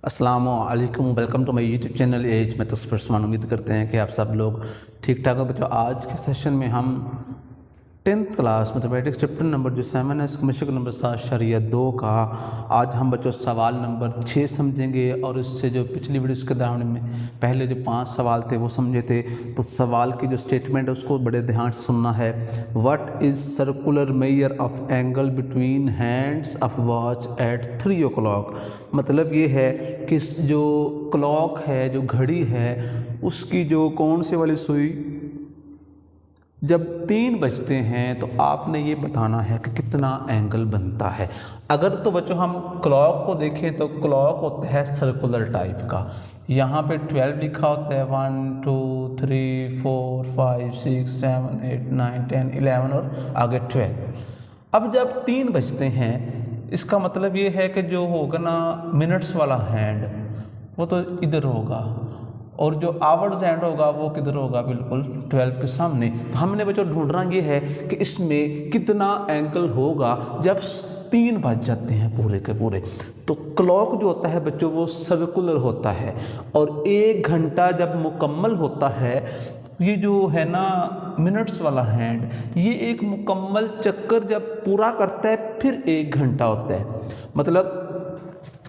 अस्सलाम वालेकुम, welcome to my YouTube channel एज में तस्वीर। उम्मीद करते हैं कि आप सब लोग ठीक ठाक हो। बच्चों, आज के सेशन में हम 10th class mathematics chapter number जो 7 है, इसका मशक नंबर 7.2 का आज हम बच्चों सवाल नंबर 6 समझेंगे। और इससे जो पिछली वीडियो के दौरान में पहले जो 5 सवाल थे वो समझे थे, तो सवाल की जो स्टेटमेंट है उसको बड़े ध्यान से सुनना है। What is circular measure of angle between hands of watch at 3 o'clock। मतलब ये है कि जो क्लॉक है, जो घड़ी है, उसकी जो कौन से वाली सुई जब 3 बजते हैं तो आपने ये बताना है कि कितना एंगल बनता है। अगर तो बच्चों हम क्लॉक को देखें तो क्लॉक होता है सर्कुलर टाइप का। यहाँ पे 12 लिखा होता है, 1 2 3 4 5 6 7 8 9 10 11 और आगे 12। अब जब 3 बजते हैं इसका मतलब ये है कि जो होगा ना मिनट्स वाला हैंड वो तो इधर होगा, और जो आवर्स एंड होगा वो किधर होगा, बिल्कुल 12 के सामने। तो हमने बच्चों ढूंढना ये है कि इसमें कितना एंगल होगा जब 3 बज जाते हैं पूरे के पूरे। तो क्लॉक जो होता है बच्चों वो सर्कुलर होता है, और 1 घंटा जब मुकम्मल होता है, ये जो है ना मिनट्स वाला हैंड, ये एक मुकम्मल चक्कर जब पूरा करता है फिर 1 घंटा होता है। मतलब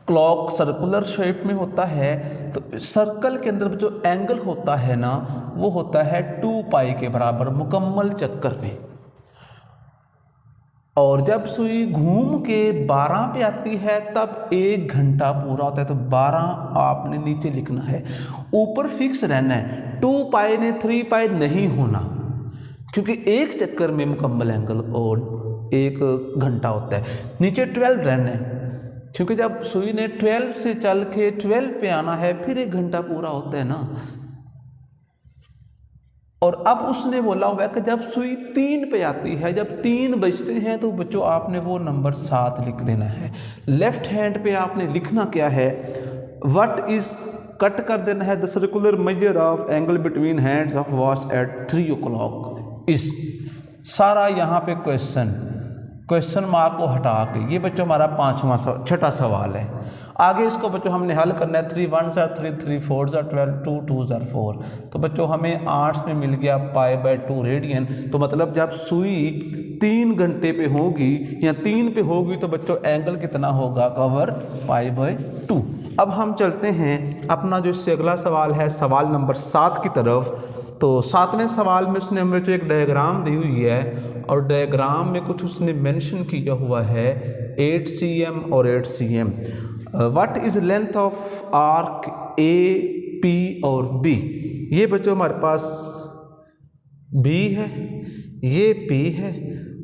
क्लॉक सर्कुलर शेप में होता है, तो सर्कल के अंदर जो एंगल होता है ना वो होता है 2 पाई के बराबर मुकम्मल चक्कर में। और जब सुई घूम के 12 पे आती है तब 1 घंटा पूरा होता है। तो 12 आपने नीचे लिखना है, ऊपर फिक्स रहना है। 2 पाई ने 3 पाई नहीं होना, क्योंकि एक चक्कर में मुकम्मल एंगल और 1 घंटा होता है। नीचे 12 रहना है, क्योंकि जब सुई ने 12 से चल के 12 पे आना है फिर 1 घंटा पूरा होता है ना। और अब उसने बोला हुआ है कि जब सुई 3 पे आती है, जब 3 बजते हैं, तो बच्चों आपने वो नंबर 7 लिख देना है। लेफ्ट हैंड पे आपने लिखना क्या है, व्हाट इज कट कर देना है the circular measure of angle between hands of watch at 3 o'clock। इस सारा यहाँ पे क्वेश्चन मार्क को हटा के ये बच्चों हमारा 6वां सवाल है। आगे इसको बच्चों हमने हल करना है। 3 1s are 3 3 4s are 12 2 2s are 4। तो बच्चों हमें आर्ट्स में मिल गया π/2 रेडियन। तो मतलब जब सुई 3 घंटे पे होगी या 3 पे होगी तो बच्चों एंगल कितना होगा, कवर π/2। अब हम चलते हैं अपना जो इससे अगला सवाल है, सवाल नंबर 7 की तरफ। तो 7वें सवाल में उसने हमें जो एक डायग्राम दी हुई है, और डायग्राम में कुछ उसने मेंशन किया हुआ है 8 cm और 8 cm। What is length of arc A P और बी। ये बच्चों हमारे पास बी है, ये पी है,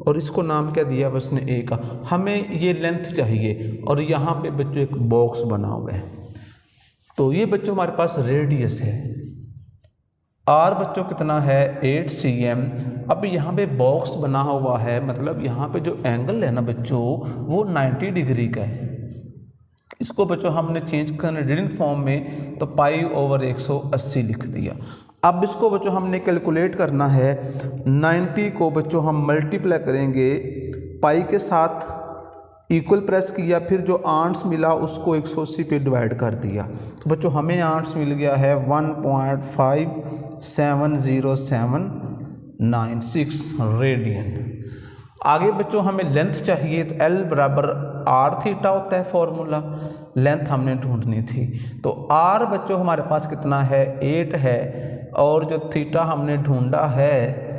और इसको नाम क्या दिया बस ने ए का। हमें ये लेंथ चाहिए, और यहाँ पे बच्चों एक बॉक्स बना हुआ है। तो ये बच्चों हमारे पास रेडियस है, आर बच्चों कितना है 8 cm। अब यहाँ पे बॉक्स बना हुआ है, मतलब यहाँ पे जो एंगल है ना बच्चों वो 90 डिग्री का है। इसको बच्चों हमने चेंज करना रीडिंग फॉर्म में, तो π/180 लिख दिया। अब इसको बच्चों हमने कैलकुलेट करना है। 90 को बच्चों हम मल्टीप्लाई करेंगे, पाई के साथ इक्वल प्रेस किया, फिर जो आंट्स मिला उसको 180 पे डिवाइड कर दिया। तो बच्चों हमें आंट्स मिल गया है 1.5707996 रेडियन। आगे बच्चों हमें लेंथ चाहिए, तो L बराबर r थीटा होता है फॉर्मूला। लेंथ हमने ढूंढनी थी, तो r बच्चों हमारे पास कितना है 8 है, और जो थीटा हमने ढूंढा है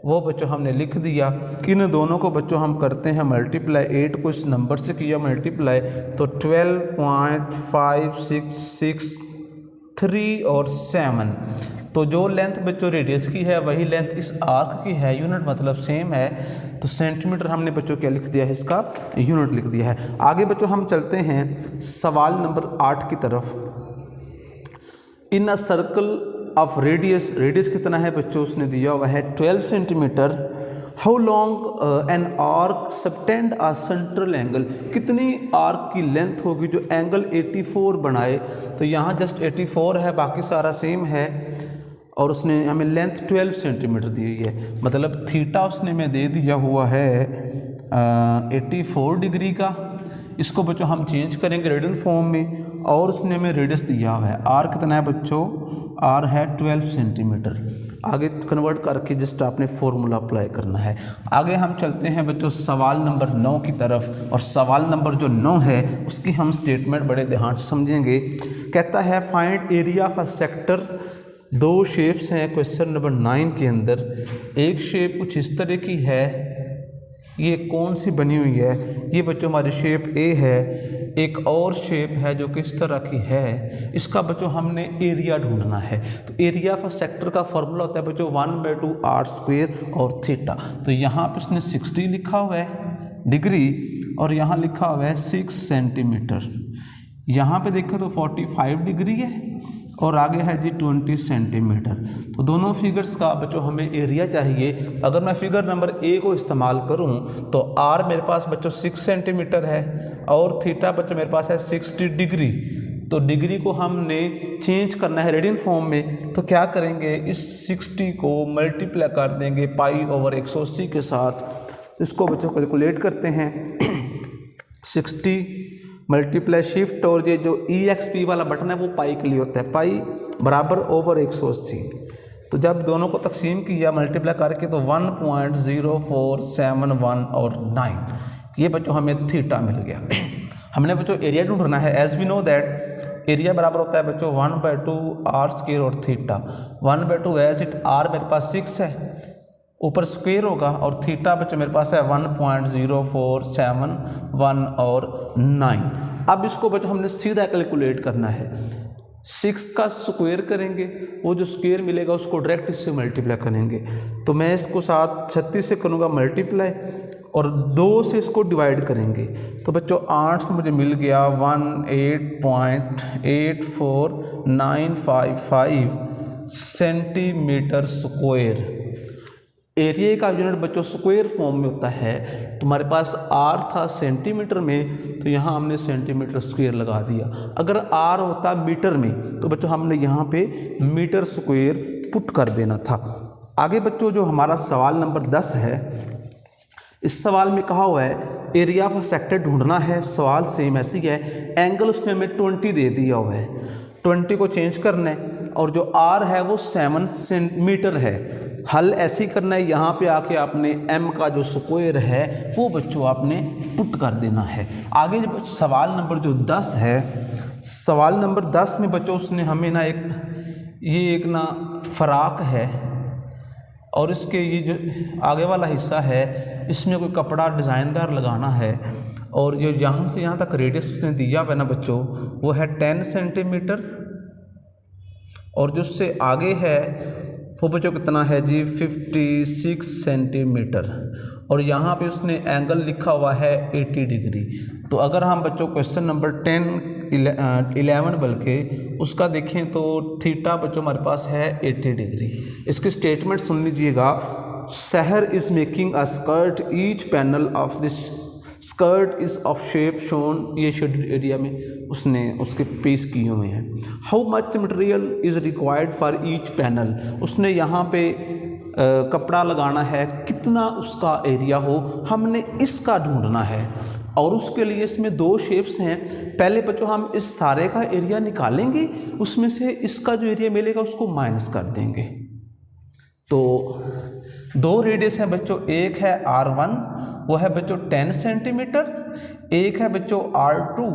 वो बच्चों हमने लिख दिया। कि इन दोनों को बच्चों हम करते हैं मल्टीप्लाई, 8 को इस नंबर से किया मल्टीप्लाई, तो 12.566 और 7। तो जो लेंथ बच्चों रेडियस की है वही लेंथ इस आर्क की है, यूनिट मतलब सेम है। तो सेंटीमीटर हमने बच्चों क्या लिख दिया है, इसका यूनिट लिख दिया है। आगे बच्चों हम चलते हैं सवाल नंबर 8 की तरफ। In a circle of radius कितना है बच्चों, उसने दिया हुआ है 12 centimetre. How long an arc subtend a central angle. कितनी आर्क की लेंथ होगी जो एंगल 84 बनाए। तो यहाँ जस्ट 84 है, बाकी सारा सेम है, और उसने हमें लेंथ 12 सेंटीमीटर दी हुई है। मतलब थीटा उसने हमें दे दिया हुआ है 84 डिग्री का। इसको बच्चों हम चेंज करेंगे रेडियन फॉर्म में, और उसने हमें रेडियस दिया हुआ है। आर कितना है बच्चों, आर है 12 सेंटीमीटर। आगे कन्वर्ट करके जस्ट आपने फॉर्मूला अप्लाई करना है। आगे हम चलते हैं बच्चों सवाल नंबर 9 की तरफ, और सवाल नंबर जो 9 है उसकी हम स्टेटमेंट बड़े ध्यान से समझेंगे। कहता है find area of a sector. दो शेप्स हैं क्वेश्चन नंबर 9 के अंदर। एक शेप कुछ इस तरह की है, ये कौन सी बनी हुई है, ये बच्चों हमारी शेप ए है। एक और शेप है जो किस तरह की है, इसका बच्चों हमने एरिया ढूंढना है। तो एरिया ऑफ सेक्टर का फॉर्मूला होता है बच्चों 1/2 आर स्क्वायर और थीटा। तो यहाँ पे उसने 60 लिखा हुआ है डिग्री, और यहाँ लिखा हुआ है 6 सेंटीमीटर। यहाँ पे देखो तो 45 डिग्री है, और आगे है जी 20 सेंटीमीटर। तो दोनों फिगर्स का बच्चों हमें एरिया चाहिए। अगर मैं फिगर नंबर ए को इस्तेमाल करूं तो आर मेरे पास बच्चों 6 सेंटीमीटर है, और थीटा बच्चों मेरे पास है 60 डिग्री। तो डिग्री को हमने चेंज करना है रेडियन फॉर्म में। तो क्या करेंगे, इस 60 को मल्टीप्लाई कर देंगे π/180 के साथ। इसको बच्चों कैलकुलेट करते हैं। 60 मल्टीप्लाई शिफ्ट, और ये जो EXP वाला बटन है वो पाई के लिए होता है, π/180। तो जब दोनों को तकसीम किया मल्टीप्लाई करके तो 1.0471 और 9, ये बच्चों हमें थीटा मिल गया। हमने बच्चों एरिया ढूंढना है। As we know that area बराबर होता है बच्चों 1/2 आर स्क्वायर और थीटा। 1/2 एज इट आर मेरे पास 6 है, ऊपर स्क्वायर होगा, और थीटा बच्चों मेरे पास है 1.0471 और 9। अब इसको बच्चों हमने सीधा कैलकुलेट करना है। 6 का स्क्वायर करेंगे, वो जो स्क्वायर मिलेगा उसको डायरेक्ट इससे मल्टीप्लाई करेंगे। तो मैं इसको साथ 36 से करूँगा मल्टीप्लाई, और 2 से इसको डिवाइड करेंगे। तो बच्चों 8 में मुझे मिल गया 18.84955 सेंटीमीटर स्क्वायर। एरिया का यूनिट बच्चों स्क्वायर फॉर्म में होता है। तुम्हारे पास आर था सेंटीमीटर में, तो यहाँ हमने सेंटीमीटर स्क्वायर लगा दिया। अगर आर होता मीटर में तो बच्चों हमने यहाँ पे मीटर स्क्वायर पुट कर देना था। आगे बच्चों जो हमारा सवाल नंबर 10 है, इस सवाल में कहा हुआ है एरिया ऑफ सेक्टर ढूंढना है। सवाल सेम ऐसे ही है, एंगल उसने हमें 20 दे दिया हुआ है, 20 को चेंज करना है, और जो आर है वो 7 सेंटीमीटर है। हल ऐसे ही करना है, यहाँ पे आके आपने एम का जो स्क्वायर है वो बच्चों आपने पुट कर देना है। आगे जब सवाल नंबर जो 10 है, सवाल नंबर 10 में बच्चों उसने हमें ना एक ना फ्राक है, और इसके ये जो आगे वाला हिस्सा है इसमें कोई कपड़ा डिज़ाइनदार लगाना है, और जो यहाँ से यहाँ तक रेडियस उसने दिया हुआ है ना बच्चों वो है 10 सेंटीमीटर, और जो उससे आगे है वो बच्चों कितना है जी 56 सेंटीमीटर, और यहाँ पे उसने एंगल लिखा हुआ है 80 डिग्री। तो अगर हम बच्चों क्वेश्चन नंबर 11 बल्कि उसका देखें तो थीटा बच्चों हमारे पास है 80 डिग्री। इसकी स्टेटमेंट सुन लीजिएगा। शहर is making a skirt, each panel of this skirt is of shape shown, ये शेडेड एरिया में उसने उसके पेश किए हुए हैं। How much material is required for each panel, उसने यहाँ पे कपड़ा लगाना है, कितना उसका एरिया हो हमने इसका ढूंढना है। और उसके लिए इसमें 2 शेप्स हैं। पहले बच्चों हम इस सारे का एरिया निकालेंगे, उसमें से इसका जो एरिया मिलेगा उसको माइनस कर देंगे। तो 2 रेडियस हैं बच्चों, एक है R1 वो है बच्चों 10 सेंटीमीटर, एक है बच्चों R2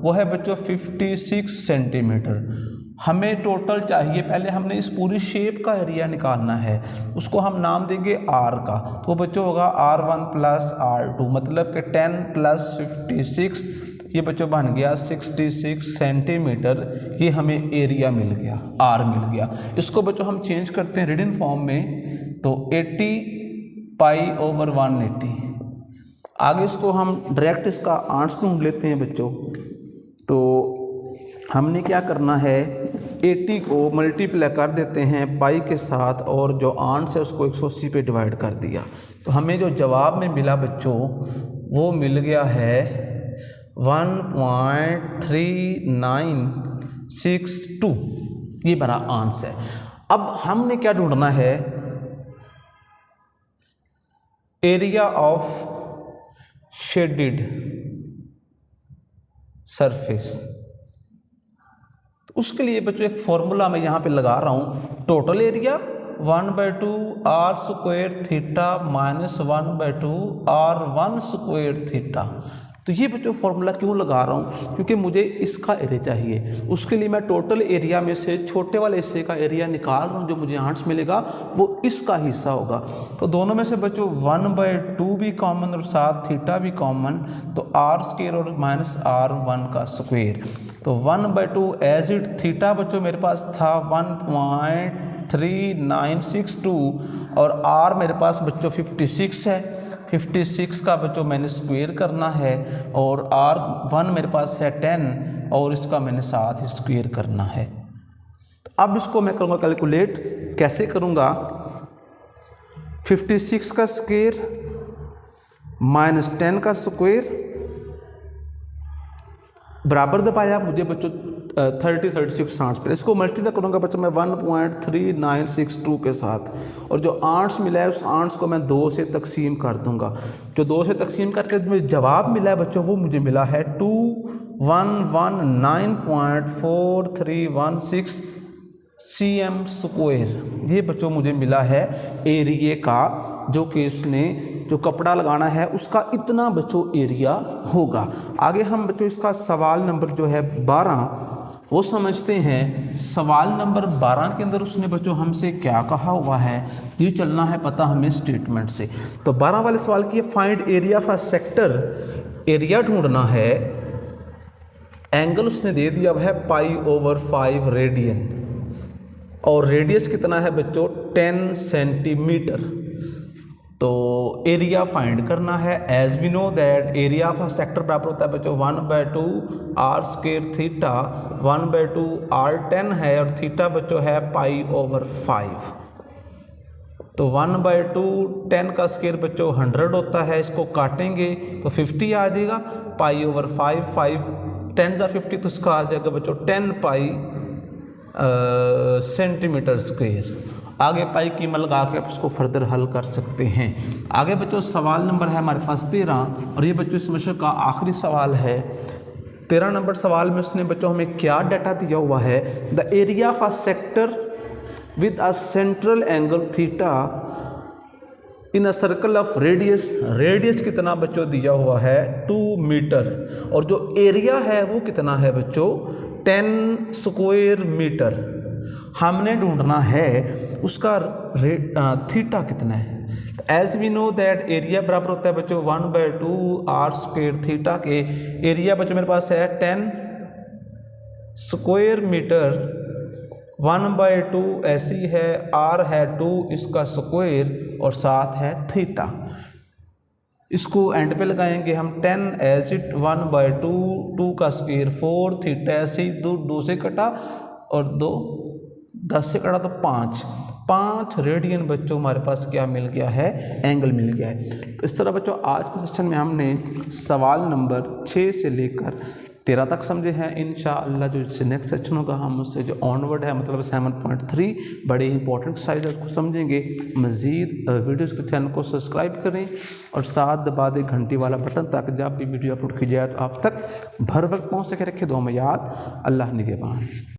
वो है बच्चों 56 सेंटीमीटर। हमें टोटल चाहिए, पहले हमने इस पूरी शेप का एरिया निकालना है, उसको हम नाम देंगे R का। तो बच्चों होगा R1 + R2, मतलब कि 10 + 56, ये बच्चों बन गया 66 सेंटीमीटर। ये हमें एरिया मिल गया, R मिल गया। इसको बच्चों हम चेंज करते हैं रिडन फॉर्म में, तो 80 π/180। आगे इसको हम डायरेक्ट इसका आंसर ढूंढ लेते हैं बच्चों। तो हमने क्या करना है, 80 को मल्टीप्लाई कर देते हैं पाई के साथ, और जो आंसर है उसको 180 पे डिवाइड कर दिया। तो हमें जो जवाब में मिला बच्चों वो मिल गया है 1.3962, ये बड़ा आंसर है। अब हमने क्या ढूंढना है, एरिया ऑफ शेडेड सरफेस। तो उसके लिए बच्चों एक फॉर्मूला मैं यहाँ पे लगा रहा हूँ, total area 1/2 r square theta minus 1/2 R1 square theta. तो ये बच्चों फॉर्मूला क्यों लगा रहा हूँ, क्योंकि मुझे इसका एरिया चाहिए। उसके लिए मैं टोटल एरिया में से छोटे वाले हिस्से का एरिया निकाल रहा हूँ, जो मुझे आंसर मिलेगा वो इसका हिस्सा होगा। तो दोनों में से बच्चों 1/2 भी कॉमन और साथ थीटा भी कॉमन, तो आर स्क्वायर और माइनस R1 का स्क्वायर। तो 1/2 एज इट थीटा बच्चों मेरे पास था 1.3962 और आर मेरे पास बच्चों 56 है। 56 का बच्चों मैंने स्क्वायर करना है और R1 मेरे पास है 10 और इसका मैंने साथ ही स्क्वायर करना है। तो अब इसको मैं करूँगा कैलकुलेट, कैसे करूँगा, 56 का स्क्वायर माइनस 10 का स्क्वायर बराबर दबाया मुझे बच्चों 36 आंट्स पर। इसको मल्टीप्लाई करूँगा बच्चों मैं 1.3962 के साथ, और जो आंट्स मिला है उस आंट्स को मैं 2 से तकसीम कर दूंगा। जो 2 से तकसीम करके मुझे जवाब मिला है बच्चों वो मुझे मिला है 2119.4316 cm स्क्वायर। ये बच्चों मुझे मिला है एरिया का, जो कि उसने जो कपड़ा लगाना है उसका इतना बच्चों एरिया होगा। आगे हम बच्चों इसका सवाल नंबर जो है 12 वो समझते हैं। सवाल नंबर 12 के अंदर उसने बच्चों हमसे क्या कहा हुआ है, ये चलना है पता हमें स्टेटमेंट से। तो 12 वाले सवाल की find area for sector, area ढूंढना है। एंगल उसने दे दिया है π/5 रेडियन और रेडियस कितना है बच्चों 10 सेंटीमीटर। तो एरिया फाइंड करना है। As we know that area of sector बराबर होता है बच्चों 1/2 आर स्क्वायर थीटा, 1/2 R10 है और थीटा बच्चों है π/5। तो 1/2 10 का स्क्वायर बच्चों 100 होता है, इसको काटेंगे तो 50 आ जाएगा, π/5 5 10 जा 50 तो इसका आ जाएगा बच्चों 10 पाई सेंटीमीटर स्क्वायर। आगे पाई कीमत लगा के आप इसको फर्दर हल कर सकते हैं। आगे बच्चों सवाल नंबर है हमारे पास 13 और ये बच्चों इस मिशन का आखिरी सवाल है। 13 नंबर सवाल में उसने बच्चों हमें क्या डाटा दिया हुआ है, the area of a sector with a central angle theta in a circle of radius. Radius कितना बच्चों दिया हुआ है 2 मीटर और जो एरिया है वो कितना है बच्चों 10 स्क्वायर मीटर। हमने ढूंढना है उसका थीटा कितना है। As we know that area बराबर होता है बच्चों 1/2 आर स्क्वायर थीटा के। एरिया बच्चों मेरे पास है 10 स्क्वायर मीटर, 1/2 ऐसी है, आर है 2 इसका स्क्वायर और साथ है थीटा। इसको एंड पे लगाएंगे हम 10 एज इट 1/2 2 का स्क्वायर 4 थीटा ऐसे ही 2 से कटा और 2 10 से कटा तो 5 रेडियन बच्चों हमारे पास क्या मिल गया है, एंगल मिल गया है। तो इस तरह बच्चों आज के सेशन में हमने सवाल नंबर 6 से लेकर 13 तक समझे हैं। इंशाअल्लाह जो इससे नेक्स्ट सेक्शन होगा हम उससे जो ऑनवर्ड है मतलब 7.3 बड़े इंपॉर्टेंट एक्सरसाइज है उसको समझेंगे। मज़ीद वीडियोज़ के चैनल को सब्सक्राइब करें और साथ दबा दें घंटी वाला बटन, ताकि जब भी वीडियो अपलोड की जाए तो आप तक भर वक्त पहुँच सके। रखें दुआ में याद। अल्लाह निगहबान।